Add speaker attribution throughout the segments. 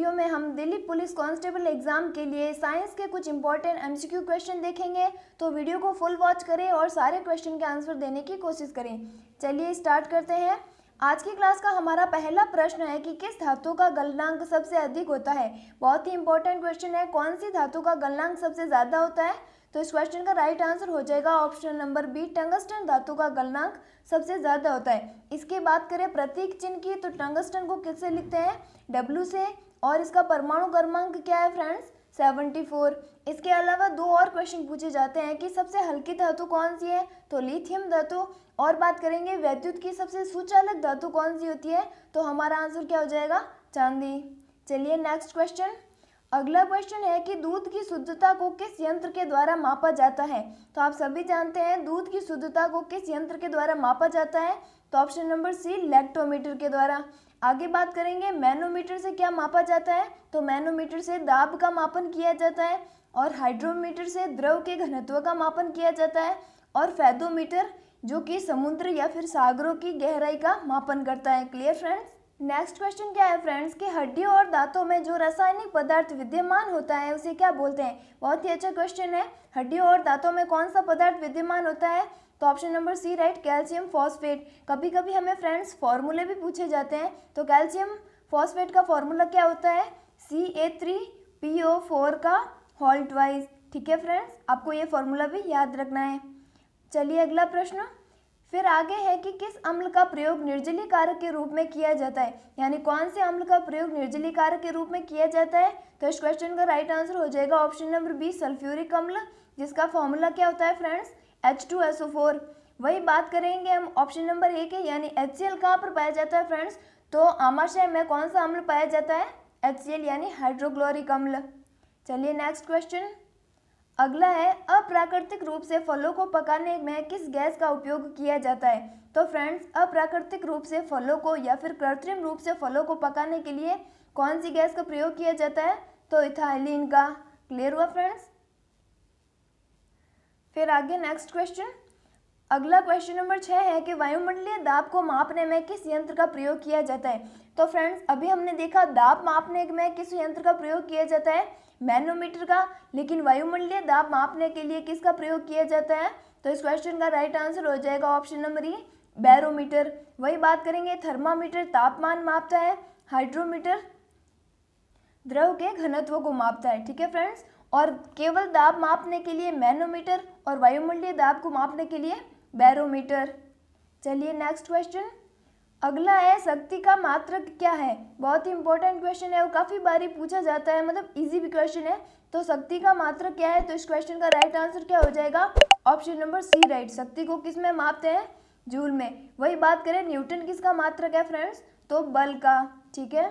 Speaker 1: Video में हम Delhi police constable exam के लिए साइंस के कुछ इंपॉर्टेंट एमसीक्यू क्वेश्चन देखेंगे। तो वीडियो को फुल वॉच करें और सारे क्वेश्चन के आंसर देने की कोशिश करें। चलिए स्टार्ट करते हैं। आज की क्लास का हमारा पहला प्रश्न है कि किस धातु का गलनांक सबसे अधिक होता है। बहुत ही इंपॉर्टेंट क्वेश्चन है, कौन सी धातु का गलनांक सबसे ज़्यादा होता है। तो इस क्वेश्चन का राइट आंसर हो जाएगा ऑप्शन नंबर बी, टंगस्टन धातु का गलनांक सबसे ज़्यादा होता है। इसकी बात करें प्रतीक चिन्ह की, तो टंगस्टन को किससे लिखते हैं, डब्ल्यू से, और इसका परमाणु क्रमांक क्या है फ्रेंड्स, 74। इसके अलावा दो और क्वेश्चन पूछे जाते हैं कि सबसे हल्की धातु कौन सी है, तो लिथियम धातु। और बात करेंगे वैद्युत की सबसे सुचालक धातु कौन सी होती है, तो हमारा आंसर क्या हो जाएगा, चांदी। चलिए नेक्स्ट क्वेश्चन। अगला क्वेश्चन है कि दूध की शुद्धता को किस यंत्र के द्वारा मापा जाता है। तो आप सभी जानते हैं दूध की शुद्धता को किस यंत्र के द्वारा मापा जाता है, तो ऑप्शन नंबर सी, लैक्टोमीटर के द्वारा। आगे बात करेंगे मैनोमीटर से क्या मापा जाता है, तो मैनोमीटर से दाब का मापन किया जाता है, और हाइड्रोमीटर से द्रव के घनत्व का मापन किया जाता है, और फेदोमीटर जो कि समुद्र या फिर सागरों की गहराई का मापन करता है। Clear friends. नेक्स्ट क्वेश्चन क्या है फ्रेंड्स कि हड्डियों और दांतों में जो रासायनिक पदार्थ विद्यमान होता है उसे क्या बोलते हैं। बहुत ही अच्छा क्वेश्चन है। हड्डियों और दांतों में कौन सा पदार्थ विद्यमान होता है, तो option number C right, calcium phosphate. कभी कभी हमें फ्रेंड्स फॉर्मूले भी पूछे जाते हैं। तो कैल्शियम फॉस्फेट का फॉर्मूला क्या होता है, Ca3PO4 का होल ट्वाइस। ठीक है फ्रेंड्स, आपको ये फॉर्मूला भी याद रखना है। चलिए अगला प्रश्न। फिर आगे है कि किस अम्ल का प्रयोग निर्जलीकारक के रूप में किया जाता है, यानी कौन से अम्ल का प्रयोग निर्जलीकारक के रूप में किया जाता है। तो इस क्वेश्चन का राइट आंसर हो जाएगा ऑप्शन नंबर बी, सल्फ्यूरिक अम्ल, जिसका फॉर्मूला क्या होता है फ्रेंड्स, H2SO4। वही बात करेंगे हम ऑप्शन नंबर ए के, यानी HCl कहाँ पर पाया जाता है फ्रेंड्स, तो आमाशय में कौन सा अम्ल पाया जाता है, HCl यानी हाइड्रोक्लोरिक अम्ल। चलिए नेक्स्ट क्वेश्चन। अगला है अप्राकृतिक रूप से फलों को पकाने में किस गैस का उपयोग किया जाता है। तो फ्रेंड्स अप्राकृतिक रूप से फलों को या फिर कृत्रिम रूप से फलों को पकाने के लिए कौन सी गैस का प्रयोग किया जाता है, तो इथाइलिन का। क्लियर हुआ फ्रेंड्स। फिर आगे नेक्स्ट क्वेश्चन। अगला क्वेश्चन नंबर 6 है कि वायुमंडलीय दाब को मापने में किस यंत्र का प्रयोग किया जाता है। तो फ्रेंड्स अभी हमने देखा दाब मापने में किस यंत्र का प्रयोग किया जाता है, मैनोमीटर का, लेकिन वायुमंडलीय दाब मापने के लिए किसका प्रयोग किया जाता है, तो इस क्वेश्चन का राइट आंसर हो जाएगा ऑप्शन नंबर ई, बैरोमीटर। वही बात करेंगे थर्मामीटर तापमान मापता है, हाइड्रोमीटर द्रव के घनत्व को मापता है। ठीक है फ्रेंड्स, और केवल दाब मापने के लिए मैनोमीटर और वायुमंडलीय दाब को मापने के लिए बैरोमीटर। चलिए नेक्स्ट क्वेश्चन। अगला है शक्ति का मात्रक क्या है। बहुत ही इंपॉर्टेंट क्वेश्चन है, वो काफ़ी बारी पूछा जाता है, मतलब इजी भी क्वेश्चन है। तो शक्ति का मात्रक क्या है, तो इस क्वेश्चन का राइट आंसर क्या हो जाएगा, ऑप्शन नंबर सी राइट, शक्ति को किस में मापते हैं, जूल में। वही बात करें न्यूटन किसका मात्रक है फ्रेंड्स, तो बल का। ठीक है,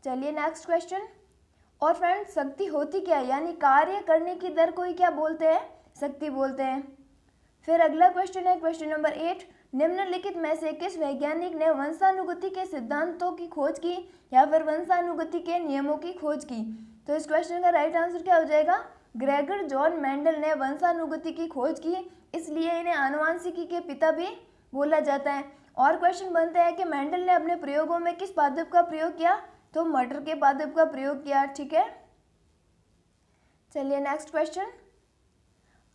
Speaker 1: चलिए नेक्स्ट क्वेश्चन। और फ्रेंड्स शक्ति होती क्या है, यानी कार्य करने की दर को ही क्या बोलते हैं, शक्ति बोलते हैं। फिर अगला क्वेश्चन है क्वेश्चन नंबर 8, निम्नलिखित में से किस वैज्ञानिक ने वंशानुगति के सिद्धांतों की खोज की या फिर वंशानुगति के नियमों की खोज की। तो इस क्वेश्चन का राइट आंसर क्या हो जाएगा, ग्रेगर जॉन मेंडल ने वंशानुगति की खोज की, इसलिए इन्हें आनुवांशिकी के पिता भी बोला जाता है। और क्वेश्चन बनता है कि मेंडल ने अपने प्रयोगों में किस पादप का प्रयोग किया, तो मटर के पादप का प्रयोग किया। ठीक है, चलिए नेक्स्ट क्वेश्चन।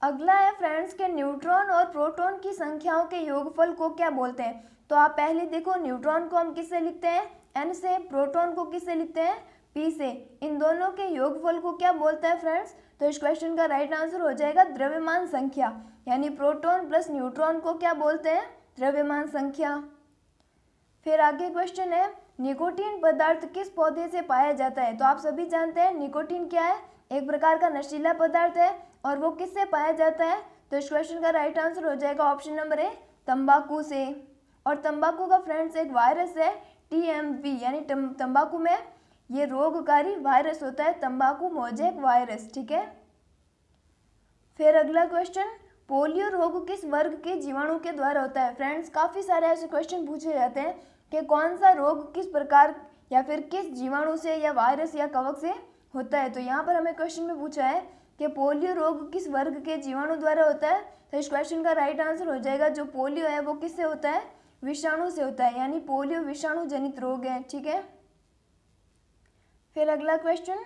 Speaker 1: अगला है फ्रेंड्स के न्यूट्रॉन और प्रोटॉन की संख्याओं के योगफल को क्या बोलते हैं। तो आप पहले देखो, न्यूट्रॉन को हम किससे लिखते हैं, N से, प्रोटॉन को किससे लिखते हैं, P से। इन दोनों के योगफल को क्या बोलते हैं फ्रेंड्स, तो इस क्वेश्चन का राइट आंसर हो जाएगा द्रव्यमान संख्या, यानी प्रोटॉन प्लस न्यूट्रॉन को क्या बोलते हैं, द्रव्यमान संख्या। फिर आगे क्वेश्चन है निकोटीन पदार्थ किस पौधे से पाया जाता है। तो आप सभी जानते हैं निकोटीन क्या है, एक प्रकार का नशीला पदार्थ है, और वो किससे पाया जाता है, तो इस क्वेश्चन का राइट आंसर हो जाएगा ऑप्शन नंबर ए, तंबाकू से। और तंबाकू का फ्रेंड्स एक वायरस है TMV, यानी तंबाकू में ये रोगकारी वायरस होता है, तंबाकू मोजेक वायरस। ठीक है, फिर अगला क्वेश्चन, पोलियो रोग किस वर्ग के जीवाणु के द्वारा होता है। फ्रेंड्स काफ़ी सारे ऐसे क्वेश्चन पूछे जाते हैं कि कौन सा रोग किस प्रकार या फिर किस जीवाणु से या वायरस या कवक से होता है। तो यहाँ पर हमें क्वेश्चन में पूछा है कि पोलियो रोग किस वर्ग के जीवाणु द्वारा होता है। तो इस क्वेश्चन का राइट आंसर हो जाएगा जो पोलियो है वो किससे होता है, विषाणु से होता है, यानी पोलियो विषाणु जनित रोग है। ठीक है, फिर अगला क्वेश्चन,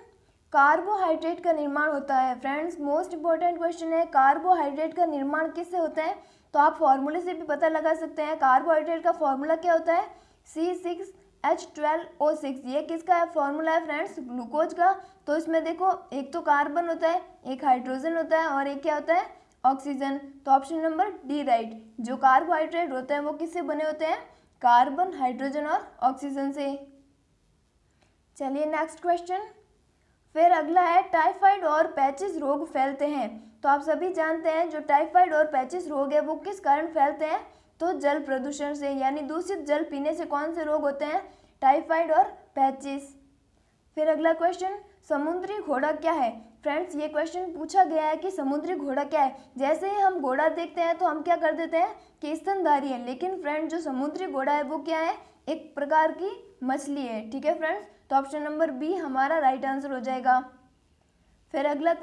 Speaker 1: कार्बोहाइड्रेट का निर्माण होता है। फ्रेंड्स मोस्ट इंपॉर्टेंट क्वेश्चन है, कार्बोहाइड्रेट का निर्माण किससे होता है? तो आप फॉर्मूले से भी पता लगा सकते हैं। कार्बोहाइड्रेट का फॉर्मूला क्या होता है? C6H12O6। ये किसका है फॉर्मूला है फ्रेंड्स? ग्लूकोज का। तो इसमें देखो एक तो कार्बन होता है, एक हाइड्रोजन होता है और एक क्या होता है? ऑक्सीजन। तो ऑप्शन नंबर डी राइट। जो कार्बोहाइड्रेट होते हैं वो किससे बने होते हैं? कार्बन, हाइड्रोजन और ऑक्सीजन से। चलिए नेक्स्ट क्वेश्चन। फिर अगला है, टाइफाइड और पैचिस रोग फैलते हैं। तो आप सभी जानते हैं जो टाइफाइड और पैचिस रोग है वो किस कारण फैलते हैं? तो जल प्रदूषण से, यानी दूषित जल पीने से कौन से रोग होते हैं? टाइफाइड और पैचिस। फिर अगला क्वेश्चन, समुद्री घोड़ा क्या है? फ्रेंड्स ये क्वेश्चन पूछा गया है कि समुद्री घोड़ा क्या है। जैसे ही हम घोड़ा देखते हैं तो हम क्या कर देते हैं कि स्तनधारी है, लेकिन फ्रेंड जो समुद्री घोड़ा है वो क्या है? एक प्रकार की मछली है। ठीक है फ्रेंड्स, तो ऑप्शन नंबर बी हमारा राइट आंसर हो जाएगा। फिर अगला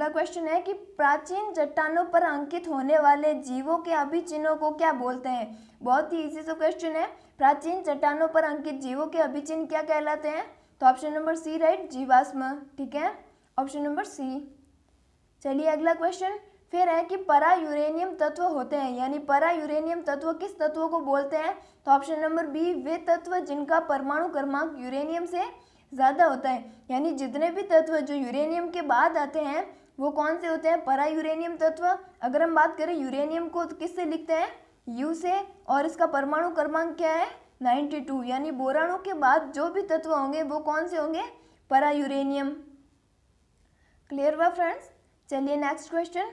Speaker 1: क्वेश्चन है कि प्राचीन चट्टानों पर अंकित होने वाले जीवों के अभिचिन्हों को क्या बोलते हैं? बहुत ही इजी सा क्वेश्चन है। प्राचीन चट्टानों पर अंकित जीवों के अभिचिन्ह क्या कहलाते हैं? तो ऑप्शन नंबर सी राइट, जीवाश्म। ठीक है, ऑप्शन नंबर सी। चलिए अगला क्वेश्चन फिर है कि परा यूरेनियम तत्व होते हैं, यानी परा यूरेनियम तत्व किस तत्व को बोलते हैं? तो ऑप्शन नंबर बी, वे तत्व जिनका परमाणु क्रमांक यूरेनियम से ज़्यादा होता है। यानी जितने भी तत्व जो यूरेनियम के बाद आते हैं वो कौन से होते हैं? परा यूरेनियम तत्व। अगर हम बात करें यूरेनियम को तो किससे लिखते हैं? यू से, और इसका परमाणु क्रमांक क्या है? 92। यानी बोरानों के बाद जो भी तत्व होंगे वो कौन से होंगे? परा यूरेनियम। क्लियर हुआ फ्रेंड्स? चलिए नेक्स्ट क्वेश्चन।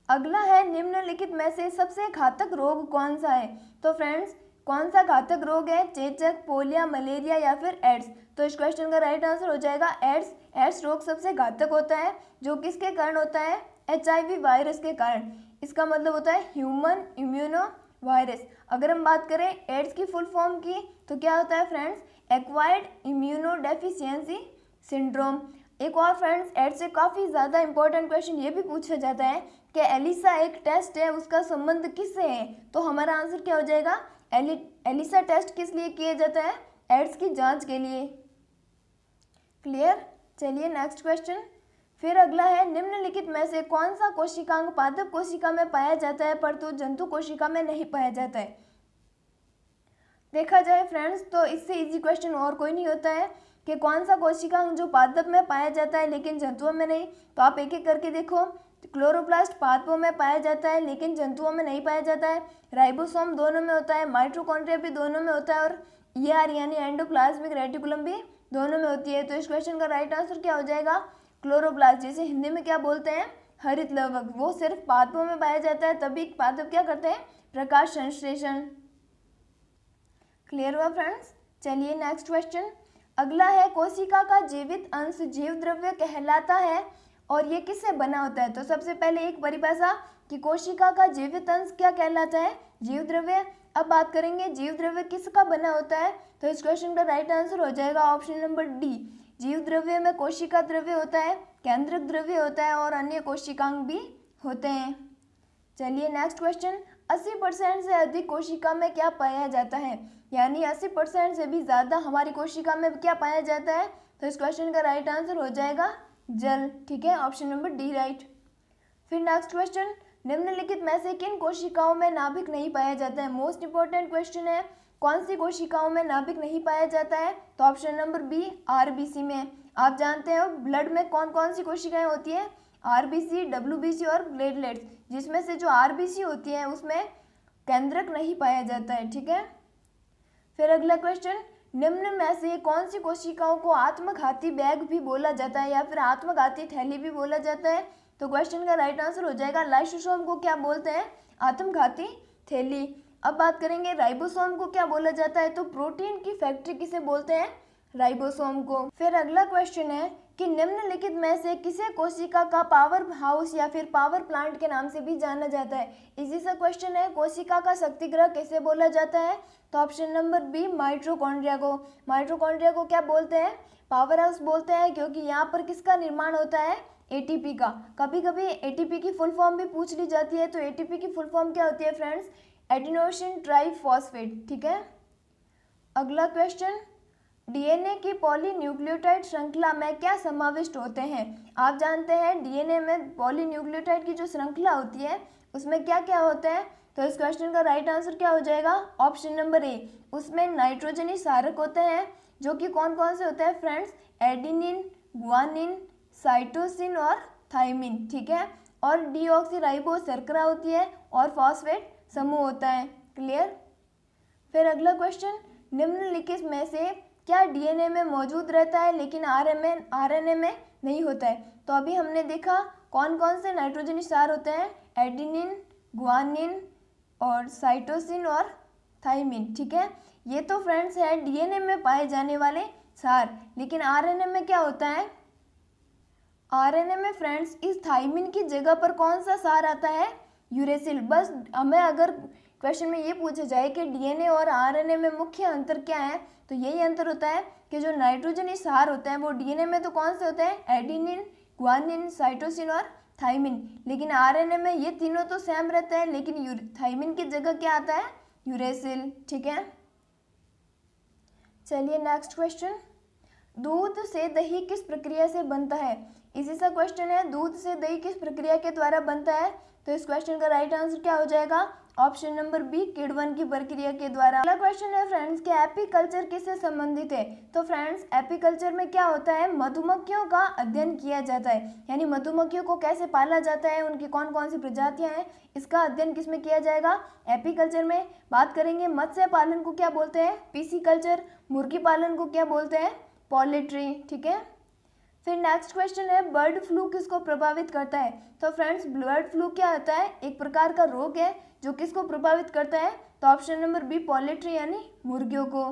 Speaker 1: अगला है, निम्नलिखित में से सबसे घातक रोग कौन सा है? तो फ्रेंड्स कौन सा घातक रोग है? चेचक, पोलिया, मलेरिया या फिर एड्स? तो इस क्वेश्चन का राइट आंसर हो जाएगा एड्स। एड्स रोग सबसे घातक होता है, जो किसके कारण होता है? HIV वायरस के कारण। इसका मतलब होता है ह्यूमन इम्यूनो वायरस। अगर हम बात करें एड्स की फुल फॉर्म की तो क्या होता है friends? Acquired immuno deficiency syndrome. एक और फ्रेंड्स एड्स से काफ़ी ज़्यादा इंपॉर्टेंट क्वेश्चन ये भी पूछा जाता है कि एलिसा एक टेस्ट है, उसका संबंध किससे है? तो हमारा आंसर क्या हो जाएगा? एलिसा टेस्ट किस लिए किया जाता है? एड्स की जांच के लिए। क्लियर? चलिए नेक्स्ट क्वेश्चन। फिर अगला है, निम्नलिखित में से कौन सा कोशिकांग पादप कोशिका में पाया जाता है परंतु जंतु कोशिका में नहीं पाया जाता है? देखा जाए फ्रेंड्स तो इससे इजी क्वेश्चन और कोई नहीं होता है कि कौन सा कोशिकांग जो पादप में पाया जाता है लेकिन जंतुओं में नहीं। तो आप एक एक करके देखो। क्लोरोप्लास्ट पादपों में पाया जाता है लेकिन जंतुओं में नहीं पाया जाता है। राइबोसोम दोनों में होता है, माइटोकॉन्ड्रिया भी दोनों में होता है और ER यानी एंडोप्लाज्मिक रेटिकुलम भी दोनों में होती है। तो इस क्वेश्चन का राइट आंसर क्या हो जाएगा? क्लोरोप्लास्ट, जिसे हिंदी में क्या बोलते हैं? हरित लवक। वो सिर्फ पादपों में पाया जाता है, तभी पादप क्या करते हैं? प्रकाश संश्लेषण। क्लियर हुआ फ्रेंड्स? चलिए नेक्स्ट क्वेश्चन। अगला है, कोशिका का जीवित अंश जीव द्रव्य कहलाता है और ये किससे बना होता है? तो सबसे पहले एक परिभाषा कि कोशिका का जीवित अंश क्या कहलाता है? जीव द्रव्य। अब बात करेंगे जीव द्रव्य किसका बना होता है? तो इस क्वेश्चन का राइट आंसर हो जाएगा ऑप्शन नंबर डी। जीव द्रव्य में कोशिका द्रव्य होता है, केंद्रक द्रव्य होता है और अन्य कोशिकांग भी होते हैं। चलिए नेक्स्ट क्वेश्चन। 80% से अधिक कोशिका में क्या पाया जाता है? यानी 80% से भी ज़्यादा हमारी कोशिका में क्या पाया जाता है? तो इस क्वेश्चन का राइट आंसर हो जाएगा जल। ठीक है, ऑप्शन नंबर डी राइट। फिर नेक्स्ट क्वेश्चन, निम्नलिखित में से किन कोशिकाओं में नाभिक नहीं पाया जाता है? मोस्ट इंपॉर्टेंट क्वेश्चन है। कौन सी कोशिकाओं में नाभिक नहीं पाया जाता है? तो ऑप्शन नंबर बी, RBC में। आप जानते हो ब्लड में कौन कौन सी कोशिकाएं होती हैं? RBC, WBC और प्लेटलेट्स, जिसमें से जो RBC होती है उसमें केंद्रक नहीं पाया जाता है। ठीक है, फिर अगला क्वेश्चन, निम्न में से कौन सी कोशिकाओं को आत्मघाती बैग भी बोला जाता है या फिर आत्मघाती थैली भी बोला जाता है? तो क्वेश्चन का राइट आंसर हो जाएगा लाइसोसोम को क्या बोलते हैं? आत्मघाती थैली। अब बात करेंगे राइबोसोम को क्या बोला जाता है? तो प्रोटीन की फैक्ट्री किसे बोलते हैं? राइबोसोम को। फिर अगला क्वेश्चन है कि निम्नलिखित में से किसे कोशिका का पावर हाउस या फिर पावर प्लांट के नाम से भी जाना जाता है? इजी सा क्वेश्चन है। कोशिका का शक्तिगृह कैसे बोला जाता है? तो ऑप्शन नंबर बी, माइटोकॉन्ड्रिया को। माइटोकॉन्ड्रिया को क्या बोलते हैं? पावर हाउस बोलते हैं, क्योंकि यहाँ पर किसका निर्माण होता है? ATP का। कभी कभी ATP की फुल फॉर्म भी पूछ ली जाती है। तो ATP की फुल फॉर्म क्या होती है फ्रेंड्स? Adenosine triphosphate. ठीक है, अगला क्वेश्चन, डीएनए की पॉलीन्यूक्लियोटाइड श्रृंखला में क्या समाविष्ट होते हैं? आप जानते हैं डीएनए में पॉलीन्यूक्लियोटाइड की जो श्रृंखला होती है उसमें क्या क्या होता है, तो इस क्वेश्चन का राइट आंसर क्या हो जाएगा? ऑप्शन नंबर ए, उसमें नाइट्रोजनी क्षारक होते हैं, जो कि कौन कौन से होते हैं फ्रेंड्स? एडिनिन, गुआनिन, साइटोसिन और थाइमिन, ठीक है। और डीऑक्सीराइबोस शर्करा होती है और फॉस्फेट समूह होता है। क्लियर? फिर अगला क्वेश्चन, निम्नलिखित में से क्या डीएनए में मौजूद रहता है लेकिन आरएनए में नहीं होता है? तो अभी हमने देखा कौन कौन से नाइट्रोजनी क्षार होते हैं, एडिनिन, गुआनिन और साइटोसिन और थाइमिन, ठीक है। ये तो फ्रेंड्स है डीएनए में पाए जाने वाले क्षार, लेकिन आरएनए में क्या होता है? आरएनए में फ्रेंड्स इस थाइमिन की जगह पर कौन सा क्षार आता है? यूरेसिल। बस हमें अगर क्वेश्चन में ये पूछा जाए कि डीएनए और आरएनए में मुख्य अंतर क्या है, तो यही अंतर होता है कि जो नाइट्रोजनी क्षार होते हैं वो डीएनए में तो कौन से होते हैं? एडिनिन, गुआनिन, साइटोसिन और थाइमिन। लेकिन आरएनए में ये तीनों तो सेम रहते हैं, लेकिन थाइमिन की जगह क्या आता है? यूरेसिल, ठीक है। चलिए नेक्स्ट क्वेश्चन, दूध से दही किस प्रक्रिया से बनता है? इसी सा क्वेश्चन है, दूध से दही किस प्रक्रिया के द्वारा बनता है? तो इस क्वेश्चन का राइट आंसर क्या हो जाएगा? ऑप्शन नंबर बी, किण्वन की प्रक्रिया के द्वारा। अगला क्वेश्चन है फ्रेंड्स कि एपीकल्चर किससे संबंधित है? तो फ्रेंड्स एपीकल्चर में क्या होता है? मधुमक्खियों का अध्ययन किया जाता है, यानी मधुमक्खियों को कैसे पाला जाता है, उनकी कौन कौन सी प्रजातियां हैं, इसका अध्ययन किसमें किया जाएगा? एपीकल्चर में। बात करेंगे मत्स्य पालन को क्या बोलते हैं? पीसीकल्चर। मुर्गी पालन को क्या बोलते हैं? पोल्ट्री, ठीक है। फिर नेक्स्ट क्वेश्चन है, बर्ड फ्लू किसको प्रभावित करता है? तो फ्रेंड्स बर्ड फ्लू क्या होता है? एक प्रकार का रोग है जो किसको प्रभावित करता है? तो ऑप्शन नंबर बी, पोल्ट्री यानी मुर्गियों को।